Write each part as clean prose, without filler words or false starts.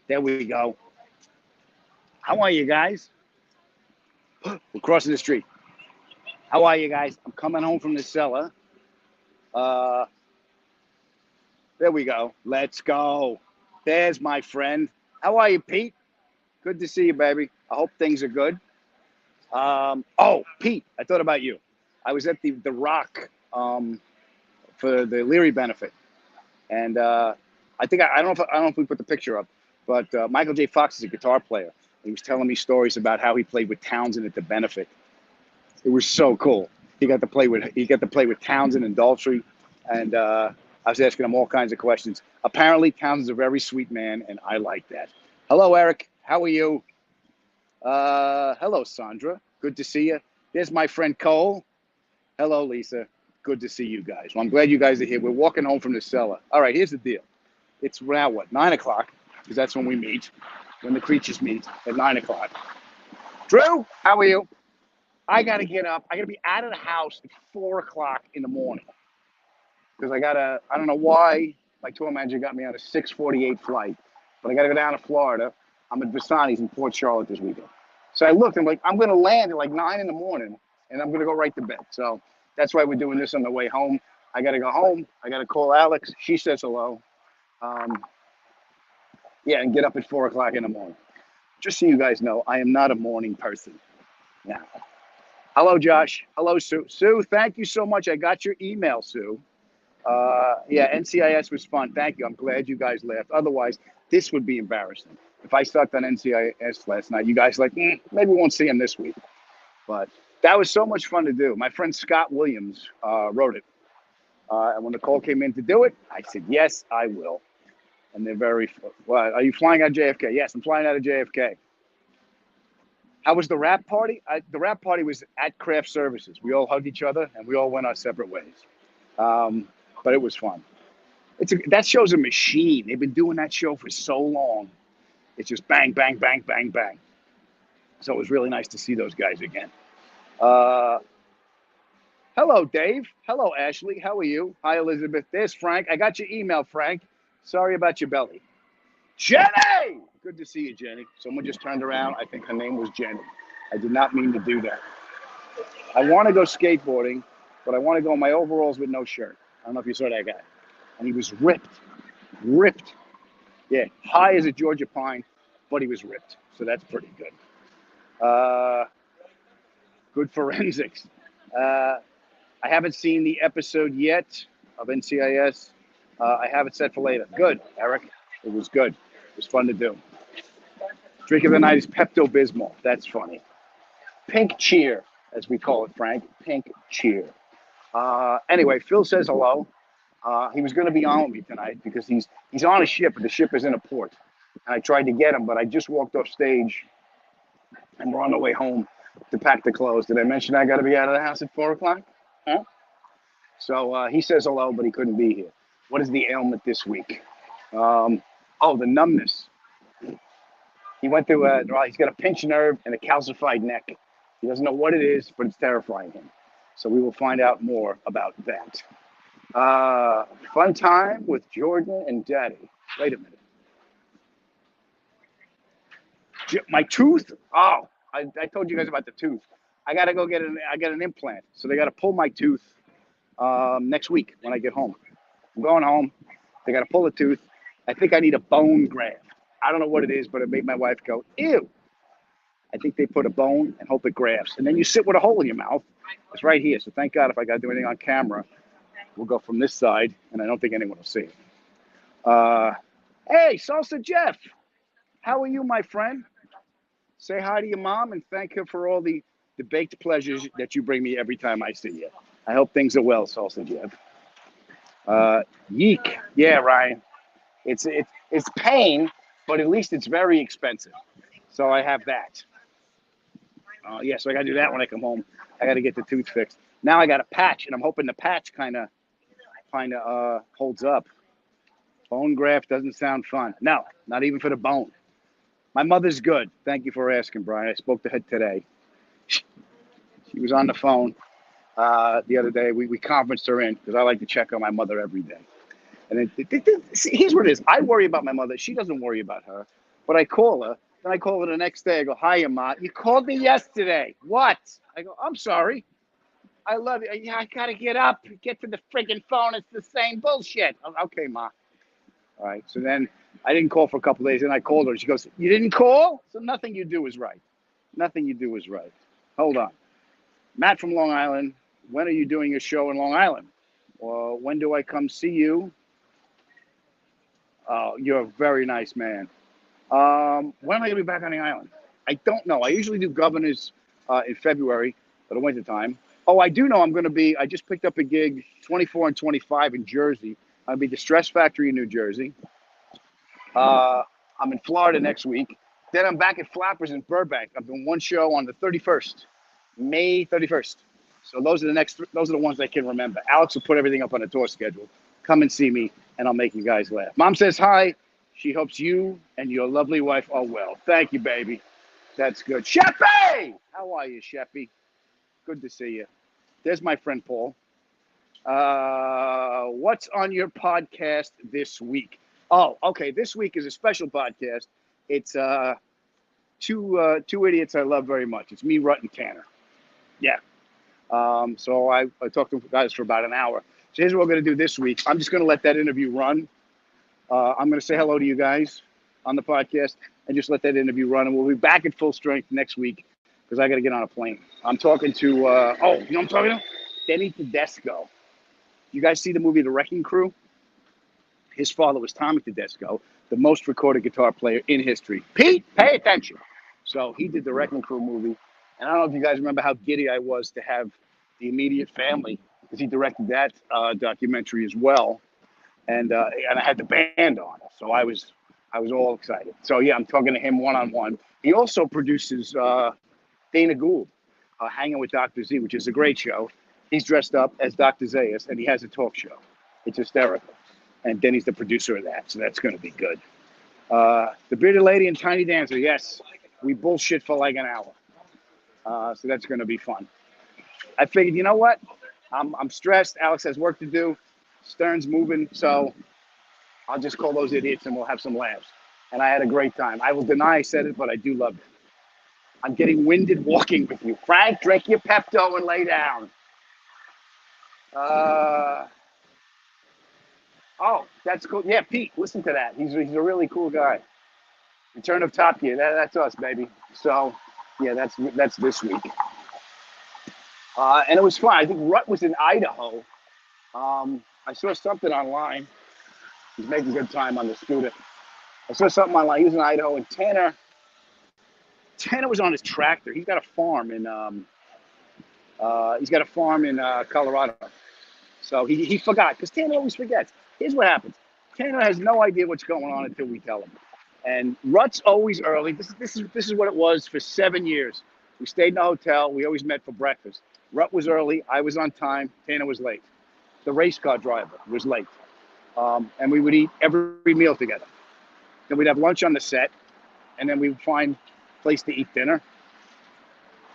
There we go. How are you guys? We're crossing the street. How are you guys? I'm coming home from the cellar. Uh, there we go. Let's go. There's my friend. How are you, Pete? Good to see you, baby. I hope things are good. Oh, Pete, I thought about you. I was at the Rock for the Leary benefit, and I don't know if we put the picture up, but Michael J. Fox is a guitar player. He was telling me stories about how he played with Townsend at the benefit. It was so cool. He got to play with Townsend and Daltrey, and I was asking him all kinds of questions. Apparently, Townsend's a very sweet man, and I like that. Hello, Eric. How are you? Hello, Sandra. Good to see you. There's my friend Cole. Hello, Lisa. Good to see you guys. Well, I'm glad you guys are here. We're walking home from the cellar. All right, here's the deal. It's now what, 9 o'clock, because that's when we meet, when the creatures meet at 9 o'clock. Drew, how are you? I got to get up. I got to be out of the house at 4 o'clock in the morning because I don't know why my tour manager got me on a 6:48 flight, but I got to go down to Florida. I'm at Vasani's in Port Charlotte this weekend. So I looked, I'm like, I'm going to land at like 9 in the morning and I'm going to go right to bed. So that's why we're doing this on the way home. I got to go home. I got to call Alex. She says hello. Yeah, and get up at 4 o'clock in the morning. Just so you guys know, I am not a morning person. Now, hello, Josh. Hello, Sue. Sue, thank you so much. I got your email, Sue. Yeah, NCIS was fun. Thank you. I'm glad you guys laughed. Otherwise, this would be embarrassing. If I sucked on NCIS last night, you guys like, maybe we won't see him this week. But that was so much fun to do. My friend Scott Williams wrote it. And when the call came in to do it, I said, yes, I will. And they're very, well, are you flying out of JFK? Yes, I'm flying out of JFK. How was the rap party? The rap party was at Craft Services. We all hugged each other and we all went our separate ways. But it was fun. That show's a machine. They've been doing that show for so long. It's just bang, bang, bang, bang, bang. So it was really nice to see those guys again. Hello, Dave. Hello, Ashley. How are you? Hi, Elizabeth. There's Frank. I got your email, Frank. Sorry about your belly. Jenny! Good to see you, Jenny. Someone just turned around. I think her name was Jenny. I did not mean to do that. I want to go skateboarding, but I want to go in my overalls with no shirt. I don't know if you saw that guy. And he was ripped. Ripped. Yeah, high as a Georgia pine, but he was ripped. So that's pretty good. Good forensics. I haven't seen the episode yet of NCIS. I have it set for later. Good, Eric. It was good. It was fun to do. Drink of the night is Pepto-Bismol. That's funny. Pink cheer, as we call it, Frank. Pink cheer. Anyway, Phil says hello. He was going to be on with me tonight because he's on a ship, but the ship is in a port. And I tried to get him, but I just walked off stage, and we're on the way home to pack the clothes. Did I mention I got to be out of the house at 4 o'clock? Huh? So he says hello, but he couldn't be here. What is the ailment this week? The numbness. He went through he's got a pinched nerve and a calcified neck. He doesn't know what it is, but it's terrifying him. So we will find out more about that. Fun time with Jordan and Daddy. Wait a minute. My tooth? Oh, I told you guys about the tooth. I got to go get an implant. So they got to pull my tooth next week when I get home. I'm going home. They got to pull the tooth. I think I need a bone graft. I don't know what it is, but it made my wife go, ew. I think they put a bone and hope it grafts. And then you sit with a hole in your mouth. It's right here. So thank God if I got to do anything on camera, we'll go from this side, and I don't think anyone will see it. Hey, Salsa Jeff. How are you, my friend? Say hi to your mom and thank her for all the baked pleasures that you bring me every time I see you. I hope things are well, Salsa Jeff. Yeek. Yeah, Ryan. It's pain, but at least it's very expensive. So I have that. So I got to do that when I come home. I got to get the tooth fixed. Now I got a patch, and I'm hoping the patch kind of holds up. Bone graft doesn't sound fun. No, not even for the bone. My mother's good. Thank you for asking, Brian. I spoke to her today. She was on the phone the other day. We conferenced her in because I like to check on my mother every day. And here's what it is. I worry about my mother. She doesn't worry about her. But I call her. Then I call her the next day. I go, "Hiya, Ma. You called me yesterday. What?" I go, "I'm sorry. I love you. Yeah, I gotta get up, get to the friggin' phone. It's the same bullshit." I'm, okay, Ma. All right. So then I didn't call for a couple of days, and I called her. She goes, "You didn't call? So nothing you do is right. Nothing you do is right." Hold on. Matt from Long Island. When are you doing your show in Long Island? Well, when do I come see you? Oh, you're a very nice man. When am I going to be back on the island? I don't know. I usually do governors in February for the winter time. Oh, I do know I'm going to be. I just picked up a gig 24 and 25 in Jersey. I'll be the Stress Factory in New Jersey. I'm in Florida next week. Then I'm back at Flappers in Burbank. I'm doing one show on the 31st, May 31st. So those are the next. Those are the ones I can remember. Alex will put everything up on a tour schedule. Come and see me, and I'll make you guys laugh. Mom says hi. She hopes you and your lovely wife are well. Thank you, baby. That's good. Sheppy! How are you, Sheppy? Good to see you. There's my friend Paul. What's on your podcast this week? Oh, okay. This week is a special podcast. It's two idiots I love very much. It's me, Rut, and Tanner. Yeah. So I talked to guys for about an hour. So here's what we're going to do this week. I'm just going to let that interview run. I'm going to say hello to you guys on the podcast and just let that interview run. And we'll be back at full strength next week because I got to get on a plane. I'm talking to, you know what I'm talking to? Denny Tedesco. You guys see the movie The Wrecking Crew? His father was Tommy Tedesco, the most recorded guitar player in history. Pete, pay attention. So he did the Wrecking Crew movie. And I don't know if you guys remember how giddy I was to have the immediate family, because he directed that documentary as well. And I had the band on, so I was all excited. So yeah, I'm talking to him one-on-one. He also produces Dana Gould, Hanging with Dr. Z, which is a great show. He's dressed up as Dr. Zayas, and he has a talk show. It's hysterical. And Denny's the producer of that, so that's going to be good. The Bearded Lady and Tiny Dancer, yes, we bullshit for like an hour. So that's going to be fun. I figured, you know what? I'm stressed. Alex has work to do. Stern's moving, so I'll just call those idiots and we'll have some laughs. And I had a great time. I will deny I said it, but I do love it. I'm getting winded walking with you. Frank, drink your Pepto and lay down. Oh, that's cool. Yeah, Pete, listen to that. He's a really cool guy. Return of Top Gear. That's us, baby. So, yeah, that's this week. And it was fun. I think Rut was in Idaho. I saw something online. He's making good time on the scooter. I saw something online. He was in Idaho, and Tanner was on his tractor. He's got a farm in Colorado. So he forgot, because Tanner always forgets. Here's what happens. Tanner has no idea what's going on until we tell him. And Rut's always early. This is what it was for 7 years. We stayed in a hotel. We always met for breakfast. Rut was early. I was on time. Tanner was late. The race car driver was late. And we would eat every meal together. Then we'd have lunch on the set, and then we would find a place to eat dinner.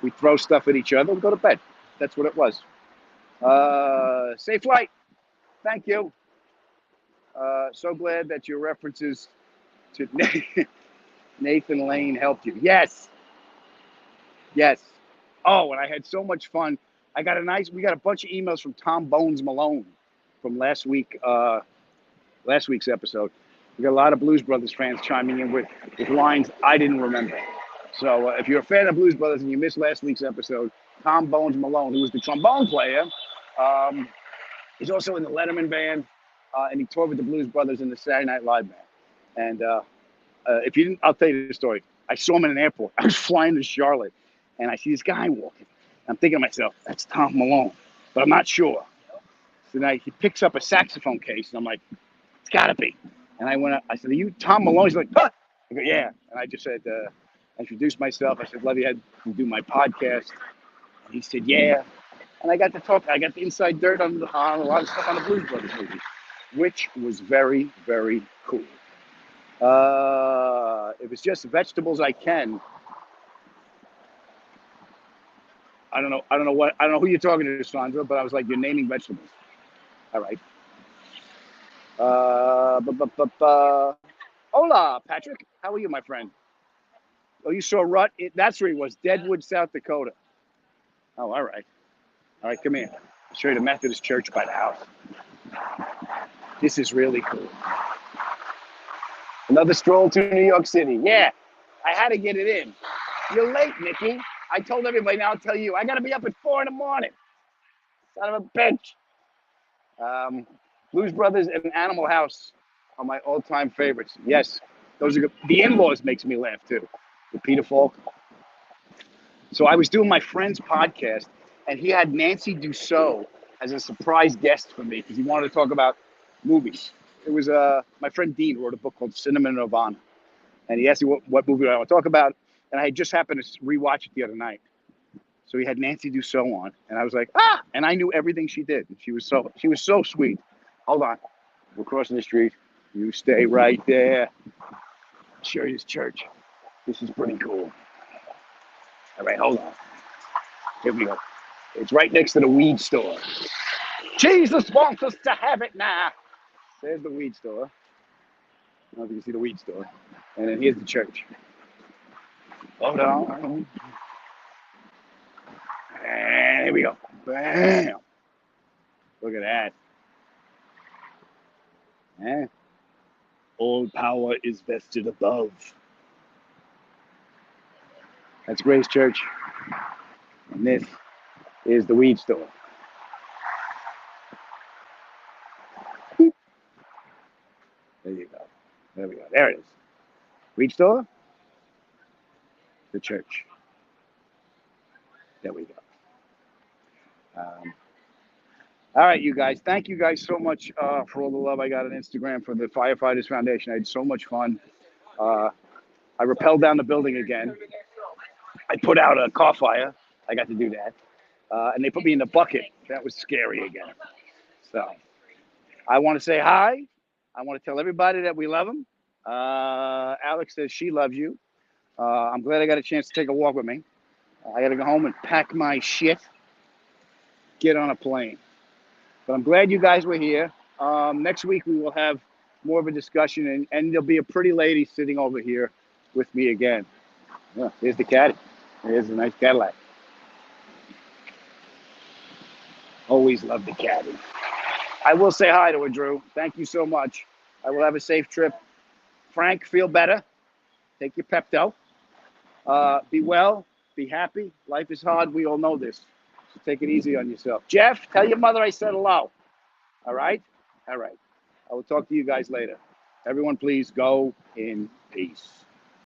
We'd throw stuff at each other and go to bed. That's what it was. Safe flight. Thank you. So glad that your references to Nathan Lane helped you. Yes. Oh, and I had so much fun. We got a bunch of emails from Tom Bones Malone from last week's episode. We got a lot of Blues Brothers fans chiming in with lines I didn't remember. So if you're a fan of Blues Brothers and you missed last week's episode, Tom Bones Malone, who was the trombone player, he's also in the Letterman band, and he toured with the Blues Brothers in the Saturday Night Live band. And if you didn't, I'll tell you the story. I saw him in an airport. I was flying to Charlotte, and I see this guy walking. I'm thinking to myself, that's Tom Malone, but I'm not sure. So then he picks up a saxophone case, and I'm like, it's got to be. And I went up, I said, are you Tom Malone? He's like, ah! I go, yeah. And I just said, I introduced myself. I said, love you, had to do my podcast. And he said, yeah. And I got to talk. I got the inside dirt on a lot of stuff on the Blues Brothers movie, which was very, very cool. If it's just vegetables, I can. I don't know who you're talking to, Sandra, but I was like, you're naming vegetables. All right. Hola, Patrick. How are you, my friend? Oh, you saw Rut? That's where he was, Deadwood, South Dakota. Oh, all right. All right, come here. I'll show you the Methodist church by the house. This is really cool. Another stroll to New York City. Yeah, I had to get it in. You're late, Nikki. I told everybody, now I'll tell you. I got to be up at 4 in the morning. Son of a bitch. Blues Brothers and Animal House are my all-time favorites. Yes, those are good. The In-Laws makes me laugh, too, with Peter Falk. So I was doing my friend's podcast, and he had Nancy Dussault as a surprise guest for me because he wanted to talk about movies. It was my friend Dean wrote a book called Cinema Nirvana, and he asked me what movie I want to talk about, and I just happened to rewatch it the other night. So he had Nancy Dussault on, and I was like, ah! And I knew everything she did. She was so sweet. Hold on, we're crossing the street. You stay right there. I'll show you this church. This is pretty cool. All right, hold on. Here we go. It's right next to the weed store. Jesus wants us to have it now. There's the weed store. I don't know if you can see the weed store. And then here's the church. Hold on. And here we go. Bam. Look at that. Eh? All power is vested above. That's Grace Church. And this is the weed store. There you go. There we go. There it is. Weed store. The church. There we go. All right, you guys. Thank you guys so much for all the love I got on Instagram for the Firefighters Foundation. I had so much fun. I rappelled down the building again. I put out a car fire. I got to do that. And they put me in the bucket. That was scary again. So I want to say hi. I want to tell everybody that we love them. Alex says she loves you. I'm glad I got a chance to take a walk with me. I got to go home and pack my shit, get on a plane. But I'm glad you guys were here. Next week we will have more of a discussion, and there'll be a pretty lady sitting over here with me again. Yeah, here's the caddy. Here's a nice Cadillac. Always love the caddy. I will say hi to her, Drew. Thank you so much. I will have a safe trip. Frank, feel better. Take your Pepto. Be well. Be happy. Life is hard. We all know this. So take it easy on yourself. Jeff, tell your mother I said hello. All right? All right. I will talk to you guys later. Everyone, please go in peace.